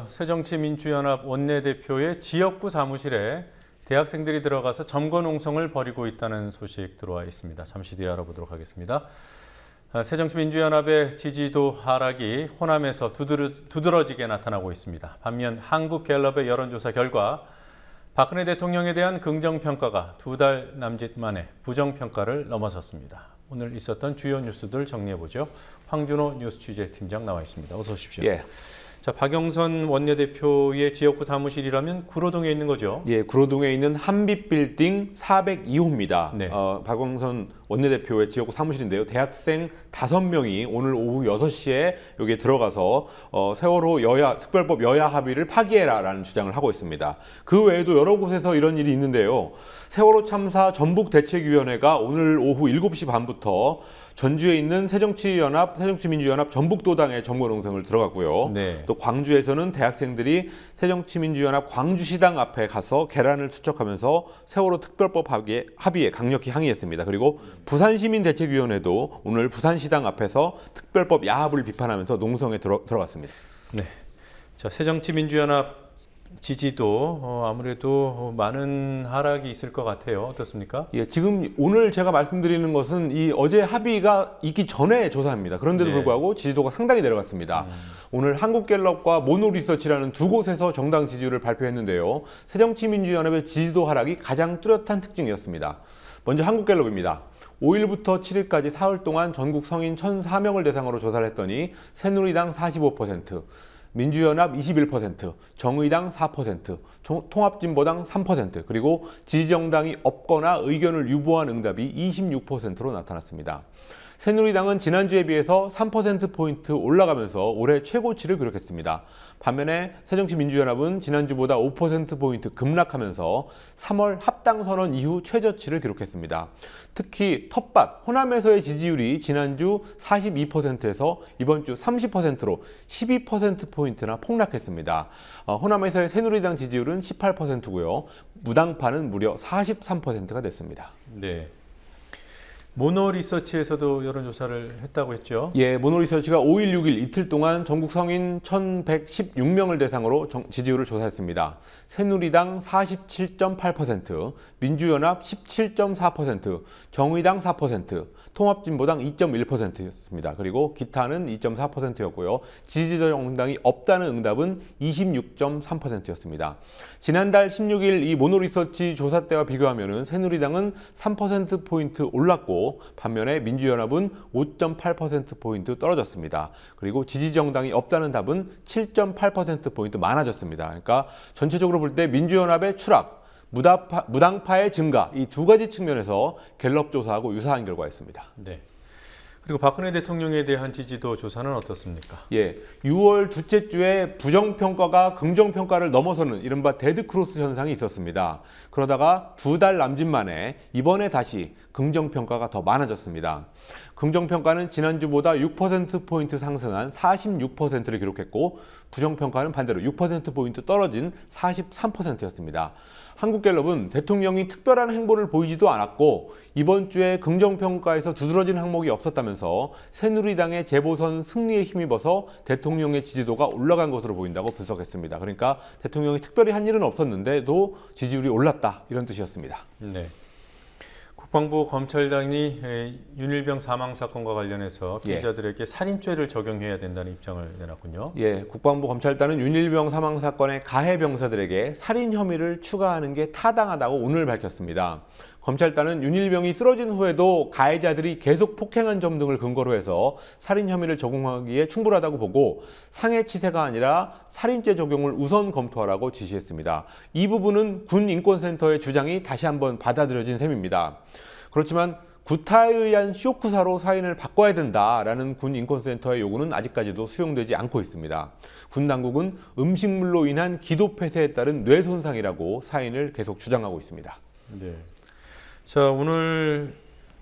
Speaker 1: 새정치민주연합 원내대표의 지역구 사무실에 대학생들이 들어가서 점거 농성을 벌이고 있다는 소식 들어와 있습니다. 잠시 뒤에 알아보도록 하겠습니다. 새정치민주연합의 지지도 하락이 호남에서 두드러지게 나타나고 있습니다. 반면 한국갤럽의 여론조사 결과 박근혜 대통령에 대한 긍정평가가 2달 남짓 만에 부정평가를 넘어섰습니다. 오늘 있었던 주요 뉴스들 정리해보죠. 황준호 뉴스 취재팀장 나와 있습니다. 어서 오십시오.
Speaker 21: 예.
Speaker 1: 자, 박영선 원내대표의 지역구 사무실이라면 구로동에 있는 거죠?
Speaker 21: 예, 구로동에 있는 한빛빌딩 402호입니다.
Speaker 1: 네.
Speaker 21: 박영선 원내대표의 지역구 사무실인데요. 대학생 5명이 오늘 오후 6시에 여기에 들어가서 세월호 특별법 여야 합의를 파기해라라는 주장을 하고 있습니다. 그 외에도 여러 곳에서 이런 일이 있는데요. 세월호 참사 전북대책위원회가 오늘 오후 7시 반부터 전주에 있는 새정치민주연합 전북도당에 점거 농성을 들어갔고요.
Speaker 1: 네.
Speaker 21: 또 광주에서는 대학생들이 새정치민주연합 광주시당 앞에 가서 계란을 투척하면서 세월호 특별법 합의에 강력히 항의했습니다. 그리고 부산시민대책위원회도 오늘 부산시당 앞에서 특별법 야합을 비판하면서 농성에 들어갔습니다.
Speaker 1: 네. 자, 새정치민주연합 지지도 아무래도 많은 하락이 있을 것 같아요. 어떻습니까?
Speaker 21: 예, 지금 오늘 제가 말씀드리는 것은 이 어제 합의가 있기 전에 조사입니다. 그런데도 불구하고 지지도가 상당히 내려갔습니다. 오늘 한국갤럽과 모노리서치라는 두 곳에서 정당 지지율을 발표했는데요. 새정치민주연합의 지지도 하락이 가장 뚜렷한 특징이었습니다. 먼저 한국갤럽입니다. 5일부터 7일까지 사흘 동안 전국 성인 1,004명을 대상으로 조사를 했더니 새누리당 45%, 민주연합 21%, 정의당 4%, 통합진보당 3%, 그리고 지지정당이 없거나 의견을 유보한 응답이 26%로 나타났습니다. 새누리당은 지난주에 비해서 3%포인트 올라가면서 올해 최고치를 기록했습니다. 반면에 새정치민주연합은 지난주보다 5%포인트 급락하면서 3월 합당선언 이후 최저치를 기록했습니다. 특히 텃밭, 호남에서의 지지율이 지난주 42%에서 이번 주 30%로 12%포인트나 폭락했습니다. 호남에서의 새누리당 지지율은 18%고요. 무당파는 무려 43%가 됐습니다.
Speaker 1: 네. 모노리서치에서도 여론조사를 했다고 했죠?
Speaker 21: 예, 모노리서치가 5일, 6일 이틀 동안 전국 성인 1,116명을 대상으로 지지율을 조사했습니다. 새누리당 47.8%, 민주연합 17.4%, 정의당 4%, 통합진보당 2.1%였습니다. 그리고 기타는 2.4%였고요. 지지정당이 없다는 응답은 26.3%였습니다. 지난달 16일 이 모노리서치 조사 때와 비교하면 새누리당은 3%포인트 올랐고 반면에 민주연합은 5.8%포인트 떨어졌습니다. 그리고 지지정당이 없다는 답은 7.8%포인트 많아졌습니다. 그러니까 전체적으로 볼 때 민주연합의 추락, 무당파의 증가, 이 두 가지 측면에서 갤럽 조사하고 유사한 결과였습니다.
Speaker 1: 네. 그리고 박근혜 대통령에 대한 지지도 조사는 어떻습니까?
Speaker 21: 예, 6월 둘째 주에 부정평가가 긍정평가를 넘어서는 이른바 데드크로스 현상이 있었습니다. 그러다가 2달 남짓 만에 이번에 다시 긍정평가가 더 많아졌습니다. 긍정평가는 지난주보다 6%포인트 상승한 46%를 기록했고 부정평가는 반대로 6%포인트 떨어진 43%였습니다. 한국갤럽은 대통령이 특별한 행보를 보이지도 않았고 이번 주에 긍정평가에서 두드러진 항목이 없었다면서 새누리당의 재보선 승리에 힘입어서 대통령의 지지도가 올라간 것으로 보인다고 분석했습니다. 그러니까 대통령이 특별히 한 일은 없었는데도 지지율이 올랐다, 이런 뜻이었습니다.
Speaker 1: 네. 국방부 검찰단이 윤일병 사망 사건과 관련해서 피해자들에게 살인죄를 적용해야 된다는 입장을 내놨군요.
Speaker 21: 예, 국방부 검찰단은 윤일병 사망 사건의 가해 병사들에게 살인 혐의를 추가하는 게 타당하다고 오늘 밝혔습니다. 검찰단은 윤일병이 쓰러진 후에도 가해자들이 계속 폭행한 점 등을 근거로 해서 살인 혐의를 적용하기에 충분하다고 보고 상해치세가 아니라 살인죄 적용을 우선 검토하라고 지시했습니다. 이 부분은 군인권센터의 주장이 다시 한번 받아들여진 셈입니다. 그렇지만 구타에 의한 쇼크사로 사인을 바꿔야 된다라는 군인권센터의 요구는 아직까지도 수용되지 않고 있습니다. 군 당국은 음식물로 인한 기도폐쇄에 따른 뇌손상이라고 사인을 계속 주장하고 있습니다.
Speaker 1: 네. 자, 오늘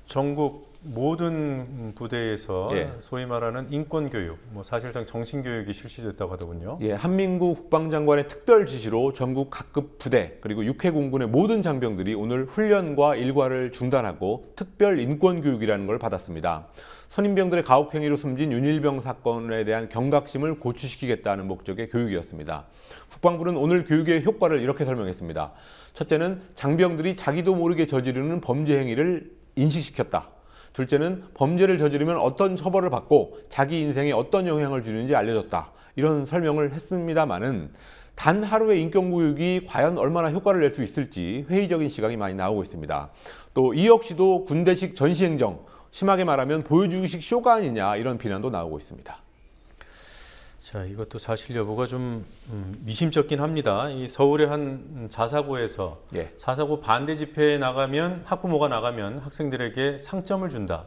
Speaker 1: 전국 모든 부대에서
Speaker 21: 예.
Speaker 1: 소위 말하는 인권 교육, 사실상 정신 교육이 실시됐다고 하더군요.
Speaker 21: 예, 한민구 국방장관의 특별 지시로 전국 각급 부대 그리고 육해공군의 모든 장병들이 오늘 훈련과 일과를 중단하고 특별 인권 교육이라는 걸 받았습니다. 선임병들의 가혹행위로 숨진 윤일병 사건에 대한 경각심을 고취시키겠다는 목적의 교육이었습니다. 국방부는 오늘 교육의 효과를 이렇게 설명했습니다. 첫째는 장병들이 자기도 모르게 저지르는 범죄 행위를 인식시켰다. 둘째는 범죄를 저지르면 어떤 처벌을 받고 자기 인생에 어떤 영향을 주는지 알려줬다. 이런 설명을 했습니다마는 단 하루의 인권교육이 과연 얼마나 효과를 낼 수 있을지 회의적인 시각이 많이 나오고 있습니다. 또 이 역시도 군대식 전시행정, 심하게 말하면 보여주기식 쇼가 아니냐 이런 비난도 나오고 있습니다.
Speaker 1: 자, 이것도 사실 여부가 좀 미심쩍긴 합니다. 이 서울의 한 자사고에서 자사고 반대 집회에 나가면 학부모가 나가면 학생들에게 상점을 준다.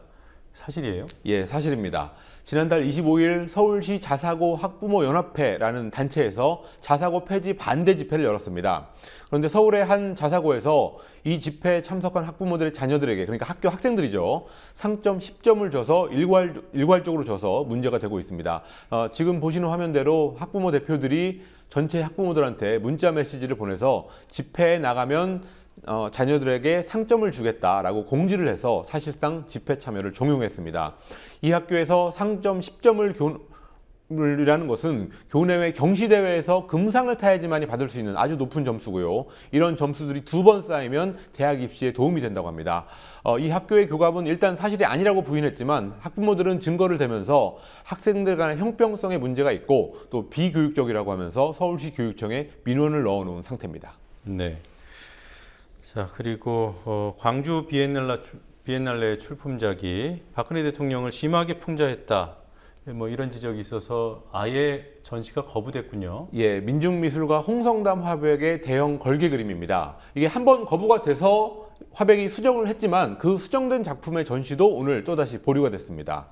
Speaker 1: 사실이에요?
Speaker 21: 예, 사실입니다. 지난달 25일 서울시 자사고 학부모 연합회라는 단체에서 자사고 폐지 반대 집회를 열었습니다. 그런데 서울의 한 자사고에서 이 집회에 참석한 학부모들의 자녀들에게, 그러니까 학교 학생들이죠, 상점 10점을 줘서 일괄적으로 줘서 문제가 되고 있습니다. 지금 보시는 화면대로 학부모 대표들이 전체 학부모들한테 문자 메시지를 보내서 집회에 나가면 자녀들에게 상점을 주겠다라고 공지를 해서 사실상 집회 참여를 종용했습니다. 이 학교에서 상점 10점을 이라는 것은 교내외 경시대회에서 금상을 타야지만이 받을 수 있는 아주 높은 점수고요. 이런 점수들이 2번 쌓이면 대학 입시에 도움이 된다고 합니다. 이 학교의 교감은 일단 사실이 아니라고 부인했지만 학부모들은 증거를 대면서 학생들 간의 형평성에 문제가 있고 또 비교육적이라고 하면서 서울시 교육청에 민원을 넣어놓은 상태입니다.
Speaker 1: 네. 자, 그리고 광주 비엔날레 출품작이 박근혜 대통령을 심하게 풍자했다. 이런 지적이 있어서 아예 전시가 거부됐군요.
Speaker 21: 예, 민중미술가 홍성담 화백의 대형 걸개 그림입니다. 이게 한번 거부가 돼서 화백이 수정을 했지만 그 수정된 작품의 전시도 오늘 또다시 보류가 됐습니다.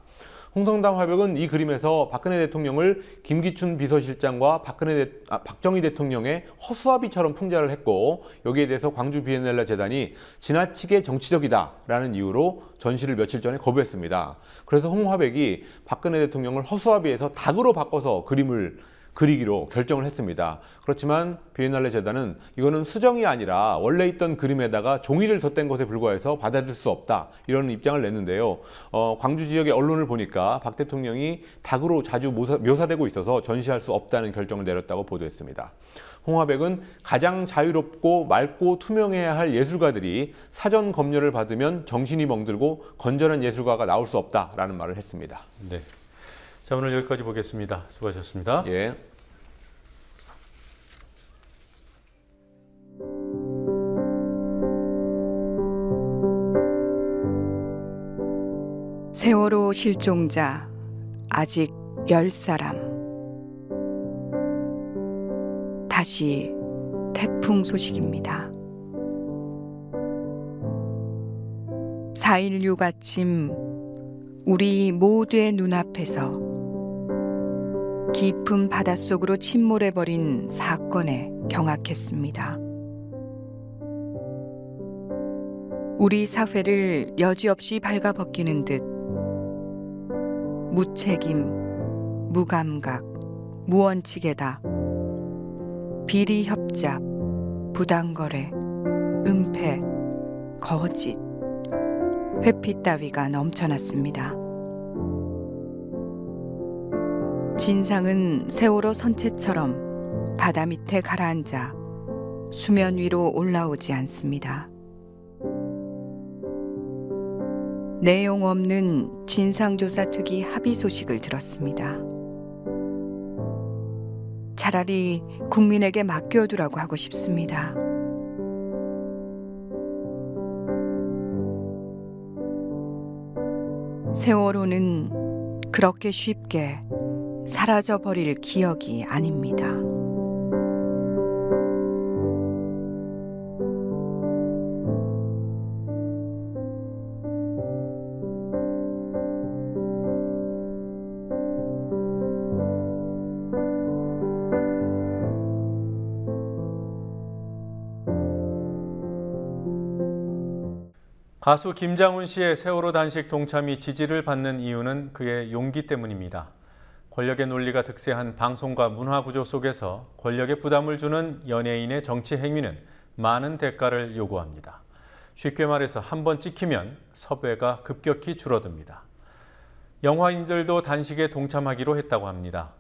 Speaker 21: 홍성담 화백은 이 그림에서 박근혜 대통령을 김기춘 비서실장과 박정희 대통령의 허수아비처럼 풍자를 했고, 여기에 대해서 광주 비엔날레 재단이 지나치게 정치적이다라는 이유로 전시를 며칠 전에 거부했습니다. 그래서 홍 화백이 박근혜 대통령을 허수아비에서 닭으로 바꿔서 그림을 그리기로 결정을 했습니다. 그렇지만 비엔날레 재단은 이거는 수정이 아니라 원래 있던 그림에다가 종이를 덧댄 것에 불과해서 받아들일 수 없다, 이런 입장을 냈는데요. 광주 지역의 언론을 보니까 박 대통령이 닭으로 자주 묘사되고 있어서 전시할 수 없다는 결정을 내렸다고 보도했습니다. 홍 화백은 가장 자유롭고 맑고 투명해야 할 예술가들이 사전 검열을 받으면 정신이 멍들고 건전한 예술가가 나올 수 없다라는 말을 했습니다.
Speaker 1: 네. 자, 오늘 여기까지 보겠습니다. 수고하셨습니다.
Speaker 21: 예.
Speaker 2: 세월호 실종자 아직 10사람. 다시 태풍 소식입니다. 4.16 아침 우리 모두의 눈앞에서 깊은 바닷속으로 침몰해버린 사건에 경악했습니다. 우리 사회를 여지없이 발가벗기는 듯 무책임, 무감각, 무원칙에다 비리협잡, 부당거래, 은폐, 거짓, 회피 따위가 넘쳐났습니다. 진상은 세월호 선체처럼 바다 밑에 가라앉아 수면 위로 올라오지 않습니다. 내용 없는 진상조사 특위 합의 소식을 들었습니다. 차라리 국민에게 맡겨두라고 하고 싶습니다. 세월호는 그렇게 쉽게 사라져버릴 기억이 아닙니다.
Speaker 1: 가수 김장훈 씨의 세월호 단식 동참이 지지를 받는 이유는 그의 용기 때문입니다. 권력의 논리가 득세한 방송과 문화 구조 속에서 권력에 부담을 주는 연예인의 정치 행위는 많은 대가를 요구합니다. 쉽게 말해서 한번 찍히면 섭외가 급격히 줄어듭니다. 영화인들도 단식에 동참하기로 했다고 합니다.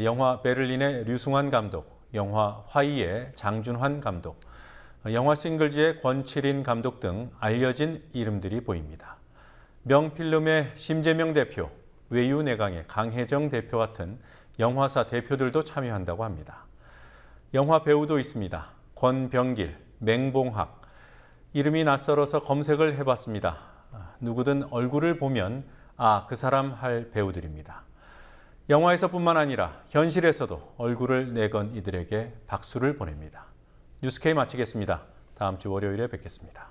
Speaker 1: 영화 베를린의 류승환 감독, 영화 화이의 장준환 감독, 영화 싱글즈의 권칠인 감독 등 알려진 이름들이 보입니다. 명필름의 심재명 대표, 외유내강의 강혜정 대표 같은 영화사 대표들도 참여한다고 합니다. 영화 배우도 있습니다. 권병길, 맹봉학. 이름이 낯설어서 검색을 해봤습니다. 누구든 얼굴을 보면 그 사람 할 배우들입니다. 영화에서뿐만 아니라 현실에서도 얼굴을 내건 이들에게 박수를 보냅니다. 뉴스K 마치겠습니다. 다음 주 월요일에 뵙겠습니다.